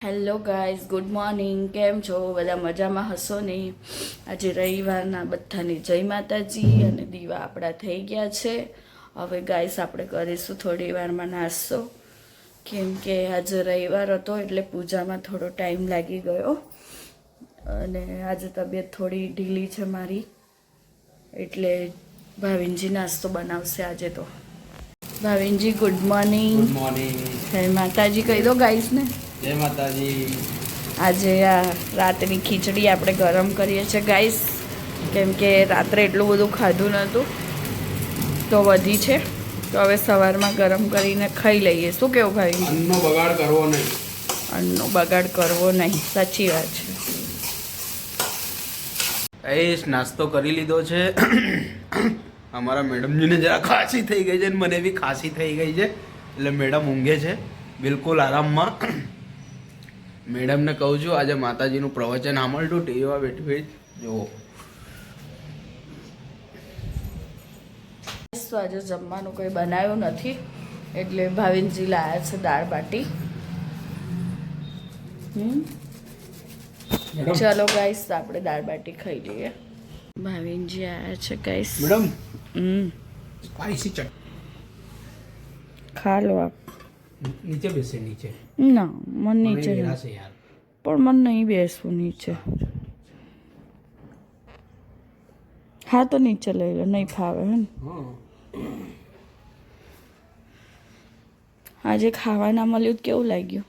Hello guys, good morning. કેમ છો બધા? મજામાં હશો ને? આજે રવિવારના બધાને જય માતાજી. અને દીવા આપણા થઈ ગયા છે. હવે ગાઈઝ આપણે કરીશું થોડી વારમાં નાસ્તો, કેમ કે આજે રવિવાર હતો એટલે પૂજામાં થોડો ટાઈમ લાગી ગયો. અને આજે તબિયત થોડી ઢીલી છે મારી, એટલે ભાવિનજી નાસ્તો બનાવશે આજે. તો ભાવિનજી ગુડ મોર્નિંગ. Good morning. જય માતાજી કહી દો ગાઈઝને. જય માતાજી. આજે આ રાતની ખીચડી આપણે ગરમ કરીએ છીએ ગાઈસ, કેમ કે રાત્રે એટલું બધું ખાધું નહોતું તો વધી છે. તો હવે સવારમાં ગરમ કરીને ખાઈ લઈએ. શું કેવું ભાઈ? અન્નનો બગાડ કરવો નહીં. અન્નનો બગાડ કરવો નહીં, સાચી વાત છે. ગાઈસ, નાસ્તો કરી લીધો છે. અમારા મેડમજીને જરા ખાંસી થઈ ગઈ છે અને મને બી ખાંસી થઈ ગઈ છે, એટલે મેડમ ઊંઘે છે બિલકુલ આરામમાં. મેડમને કહું છું આજે માતાજીનું પ્રવચન સાંભળતું ટીવીમાં બેઠી જુઓ. તો આજે જમવાનું કંઈ બનાવ્યું નથી, એટલે ભાવિનજી લાયા છે દાળ બાટી. ચલો ગાઈસ, આપણે દાળ બાટી ખાઈ લઈએ. ભાવિનજી આવ્યા છે ગાઈસ. મેડમ સ્પાઈસી ચટ ખા લો આપ. નીચે બેસે નીચે. ના, મન નીચે નહીં. યાર પણ મન નહીં બેસવું નીચે. હા તો નીચે લઈ લો, નહીં ફાવે હે ને. આજે ખાવા ના મળ્યું તો કેવું લાગ્યું?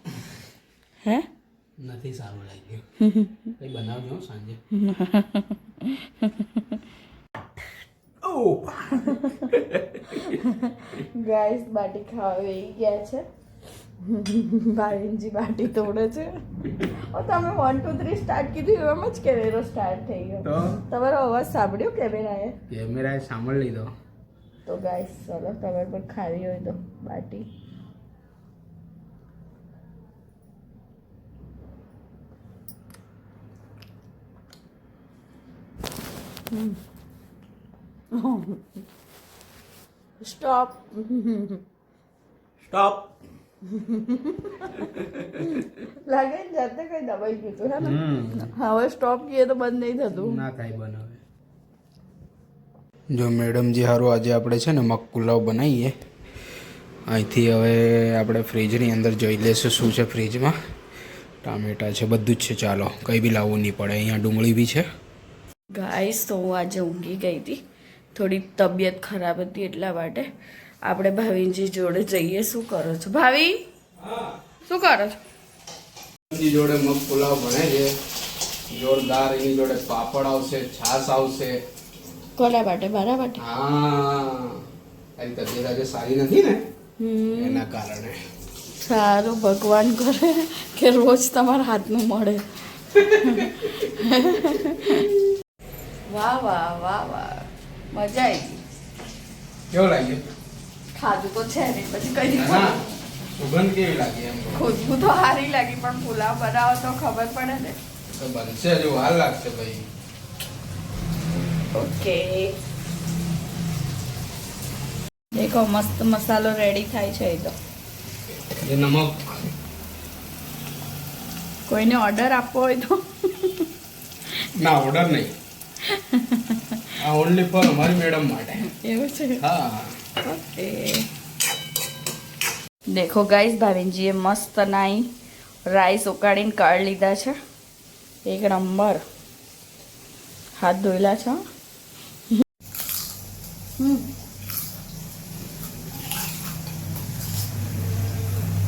હે નથી સારું લાગ્યું. કઈ બનાવજો સાંજે. ગાઈસ, બાટી ખાવા વેઈ ગયા છે. ભાવિનજી બાટી તોડે છે. તમે 1 2 3 સ્ટાર્ટ કીધું એમ જ કેમેરો સ્ટાર્ટ થઈ ગયો. તમારો અવાજ સાંભળ્યો કેમેરાએ સાંભળી લીધો. તો ગાઈસ ચલો, તમારે પણ ખાવી હોય તો બાટી. સ્ટોપ. સ્ટોપ. લાગે ને જાતે કઈ દબાઈ ગયું હે ને. હવે સ્ટોપ કીએ તો બંધ નહીં થતું. ના થાય બનાવે. જો મેડમજી હારું આજે આપણે છે ને મગ પુલાવ બનાવીએ. અહીંથી હવે આપણે ફ્રીજની અંદર જોઈ લેશું શું છે ફ્રીજમાં. ટામેટા છે, બધું જ છે. ચાલો, કંઈ બી લાવવું નહીં પડે. અહીંયા ડુંગળી બી છે. ગાઈસ, તો હું આજે ઊંઘી ગઈ હતી, થોડી તબિયત ખરાબ હતી એટલા માટે. આપણે ભાવિનજી જોડે જઈએ. શું કરો છો ભાવી? શું કરો છો? એની જોડે મગ પુલાવ બને છે જોરદાર. એની જોડે પાપડ આવશે, છાશ આવશે. કોના માટે? મારા માટે? હા, તારી તબિયત આજે સારી નથી ને, એના કારણે. સારું, ભગવાન કરે કે રોજ તમારા હાથનું મળે. વાહ વાહ વાહ વાહ, મજા આવી ગઈ. કેવું લાગ્યું? ખાધું તો છે ને, પછી કઈ ના, સુગંધ કેવી લાગી એમ? ખુશ્બુ તો સારી લાગી, પણ પુલાવ બનાવો તો ખબર પડે ને. તો બનશે, હજુ વાર લાગશે ભાઈ. ઓકે, દેખો મસ્ત મસાલો રેડી થાય છે. એ તો એ નમક કોઈને ઓર્ડર આપવો હોય તો. ના, ઓર્ડર નહીં. આ ઓનલી ફોર અમારી મેડમ માટે. એવું છે? હા. ઓકે, દેખો ગાઈસ, ભાવિનજીએ મસ્ત નાઈ રાઈસ ઉકાળીને કાઢી લીધા છે. એક નંબર. હાથ ધોયેલા છે.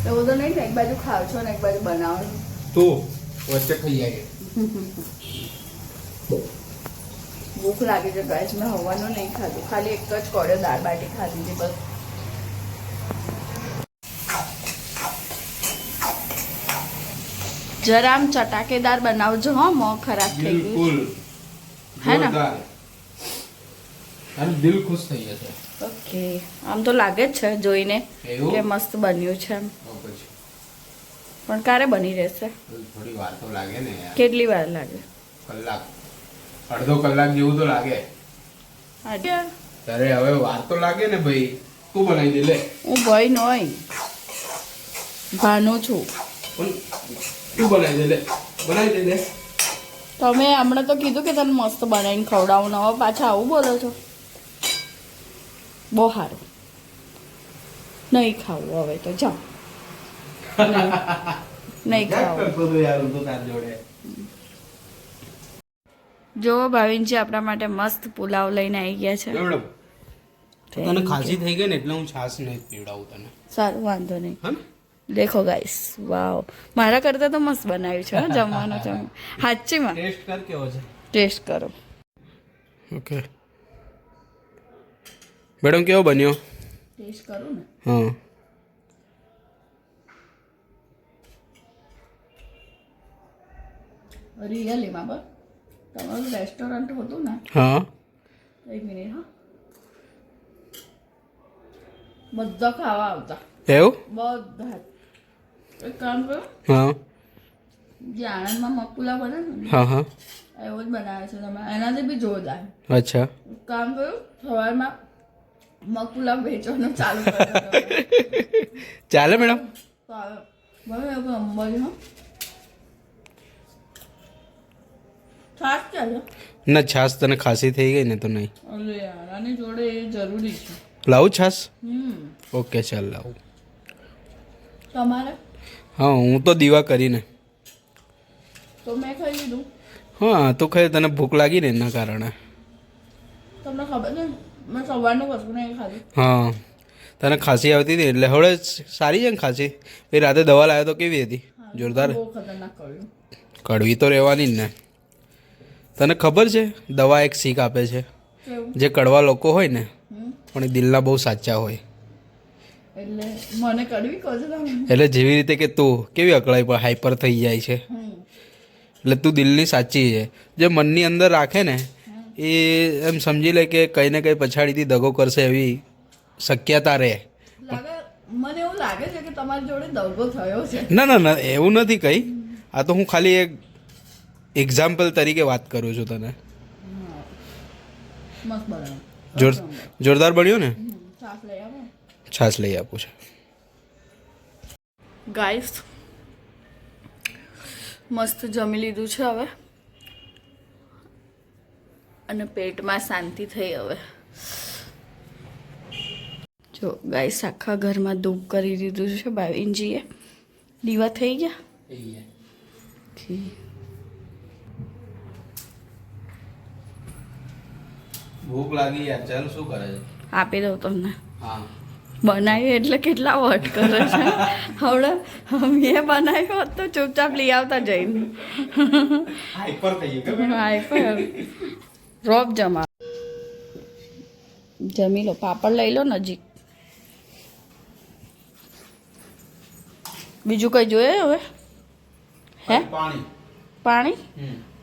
એવું તો નહીં ને એક બાજુ ખાવ છો ને એક બાજુ બનાવો છો. તો વચ્ચે ખાઈ જાય. ભૂખ લાગી છે ગાઈસ. મેં હવાનું નહીં ખાધું, ખાલી એક જ કોળ્યો દાળ બાટી ખાધી હતી બસ. જરા આમ ચટાકેદાર બનાવજો. હો, મોં ખરાબ થઈ ગયું. બિલકુલ હે ને? જોરદાર. તારું દિલ ખુશ થઈ જશે. ઓકે, આમ તો લાગે જ છે જોઈને એવું? કે મસ્ત બન્યું છે એમ. તો પછી પણ ક્યારે બની રહેશે? થોડી વાર તો લાગે ને યાર. કેટલી વાર લાગે? કલાક, અડધો કલાક જેવું તો લાગે. તારે હવે વાર તો લાગે ને ભાઈ. તું બનાવી દે લે. હું ભાઈ નોય ભાનો છું. પણ તું બનાવી દે લે, બનાવી દે લે. તમે હમણાં તો કીધું કે તને મસ્ત બનાવીને ખવડાવું ને હવે પાછા આવું બોલો છો. બહુ સારું. નહીં ખાવું હવે તો જાઓ. નહીં ખાવું. કરતો તો યાર હું તો તાર જોડે. જો ભાવિનજી આપણા માટે મસ્ત પુલાવ લઈને આવી ગયા છે. મેડમ તને ખાંસી થઈ ગઈ ને એટલે હું છાશ નહીં પીવડાવું તને. સારું, વાંધો નહીં. હા ને? દેખો ગાઈસ, વાવ, મારા કરતાં તો મસ્ત બનાવ્યું છે હો જમવાનું. સાચીમાં ટેસ્ટ કર કેવો છે. ટેસ્ટ કરો. ઓકે મેડમ કેવો બન્યો? ટેસ્ટ કરું ને. હા રિયલી માં બસ તમારું રેસ્ટોરન્ટ હતું ને. હા એક મિનિટ હા. બધા ખાવા આવતા, એવું? બધા. એક કામ કરો, હા જે આણંદમાં મગપુલાવ બને ને હા હા એવો જ બનાવે છે તમે, એનાથી બી જોરદાર. અચ્છા એક કામ કર્યું, સવારમાં મગપુલાવ વેચવાનું ચાલુ કર્યું. ચાલે મેડમ. તો આવે બરાબર એવું અંબાજી હા. છાશ ચાલે. ના છાશ તને ખાંસી થઈ ગઈ ને તો નહીં અરે યાર આની જોડે એ જરૂરી છે. લાવું છાશ? હમ. ઓકે ચાલ લાવું. તમારે હા હું તો દીવા કરીને. તો મેં ખાઈ લીધું. હા તો ખાઈ તને ભૂખ લાગી ને એના કારણે. તમને ખબર છે મેં સવારનું કશું નહીં ખાધું. હા તને ખાંસી આવતી હતી એટલે હવે સારી છે ને ખાંસી? એ રાતે દવા લાવ્યો તો કેવી હતી? જોરદાર. બહુ ખતરનાક કર્યું. કડવી તો રહેવાની જ ને. તને ખબર છે દવા એક શીખ આપે છે, કેવું? જે કડવા લોકો હોય ને હમ. પણ એ દિલના બહુ સાચા હોય. એટલે મને કડવી કહો છો તમે? એટલે જેવી રીતે કે તું કેવી અકળાઈ પર હાઈપર થઈ જાય છે, હમ. એટલે તું દિલની સાચી છે. જે મનની અંદર રાખે ને એ એમ સમજી લે કે કંઈ ને કંઈ પછાડીથી દગો કરશે એવી શક્યતા રહે. લાગે મને એવું લાગે છે કે તમારી જોડે દગો થયો છે. ના ના ના એવું નથી કંઈ. આ તો હું ખાલી એક એક્ઝામ્પલ તરીકે વાત કરું છું તને. મસ્ત બનાવો. જોરદાર બન્યું ને? છાશ લઈ આવો. છાશ લઈ આપું છે. ગાઈસ મસ્ત જમી લીધું છે હવે અને પેટમાં શાંતિ થઈ હવે. જો ગાઈસ આખા ઘરમાં ધૂપ કરી દીધું છે ભાવિનજીએ. દીવા થઈ ગયા. ભૂખ લાગી યાર, ચાલ શું કરે છે? આપી દઉં તમને. હા બનાવ્યું એટલે કેટલા વટ કરે છે. હવે મેં બનાવ્યું હોત તો ચૂપચાપ લઈ આવતા જઈને. હાઈપર થઈ ગયું. હાઈપર રોબ જમા. જમી લો, પાપડ લઈ લો નજીક. બીજું કઈ જોઈએ હવે? હે પાણી. પાણી?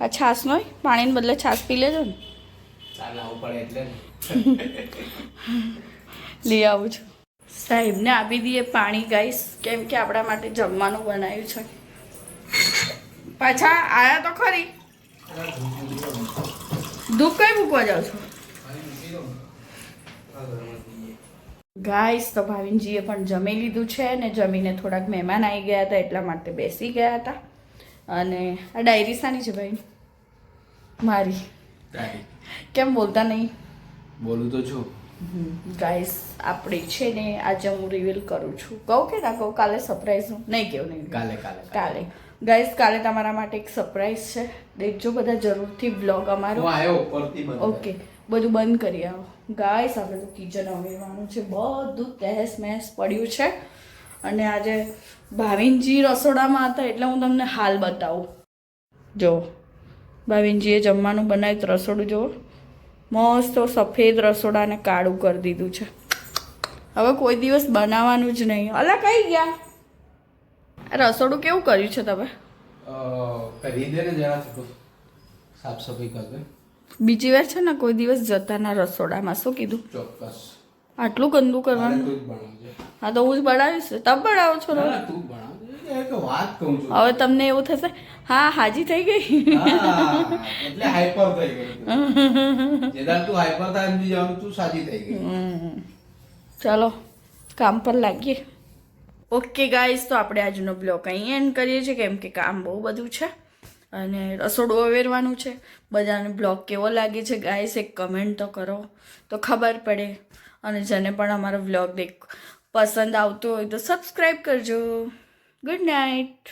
આ છાશ નો પાણીને બદલે છાશ પી લેજો ને. ચાલ આવું પડે એટલે લઈ આવું છું. સાહેબને આપી દઈએ પાણી ગાઈસ, કેમ કે આપણા માટે જમવાનું બનાવ્યું છે. પાછા આયા તો ખરી. ધૂપ કઈ મૂકવા જાવ છો ગાઈસ? તો ભાવિનજીએ પણ જમી લીધું છે ને જમીને થોડાક મહેમાન આવી ગયા હતા એટલા માટે બેસી ગયા હતા. અને આ ડાયરી શાની છે ભાઈ? મારી. કેમ બોલતા નહીં? બોલું તો છું. ગાઈસ આપણે છે ને આજે હું રિવીલ કરું છું. કહું કે ના કહું? કાલે સરપ્રાઈઝ નહીં કેવું નહીં. કાલે ગાઈસ કાલે તમારા માટે એક સરપ્રાઈઝ છે. દેખજો બધા જરૂરથી બ્લોગ અમારો. ઓકે બધું બંધ કરી આવો ગાઈસ. આપણે તો કિચન અવેરવાનું છે, બધું તહેસ મહેસ પડ્યું છે. અને આજે ભાવિનજી રસોડામાં હતા એટલે હું તમને હાલ બતાવું. જો ભાવિનજીએ જમવાનું બનાવ્યું તો રસોડું જુઓ. મસ્ત સફેદ રસોડાને કાળું કરી દીધું છે. હવે કોઈ દિવસ બનાવવાનું જ નહીં. અલા કઈ ગયા? રસોડું કેવું કર્યું છે તમે? કરી દે ને જરા સાફ સફાઈ કર દે. બીજી વાર છે ને કોઈ દિવસ જતા ના રસોડામાં. શું કીધું? ચોક્કસ. આટલું ગંદુ કરવાનું? હા તો હું જ બનાવીશ. તમે બનાવો છો ને? તું બનાવ. એક વાત કહું છું. હવે તમને એવું થશે હા હાજી થઈ ગઈ. એટલે હાઈપર થઈ ગયું. જેદાર તું હાઈપર થાય એમ જવાનું તું સાજી થઈ ગઈ. ચાલો કામ પર લાગીએ. ઓકે ગાઈસ, તો આપણે આજનો બ્લોગ અહીં એન્ડ કરીએ છીએ, કેમ કે કામ બહુ બધું છે અને રસોડું અવેરવાનું છે. બધાને બ્લોગ કેવો લાગે છે ગાઈસ, એક કમેન્ટ તો કરો તો ખબર પડે. અને જેને પણ અમારો બ્લોગ પસંદ આવતો હોય તો સબસ્ક્રાઈબ કરજો. Good night.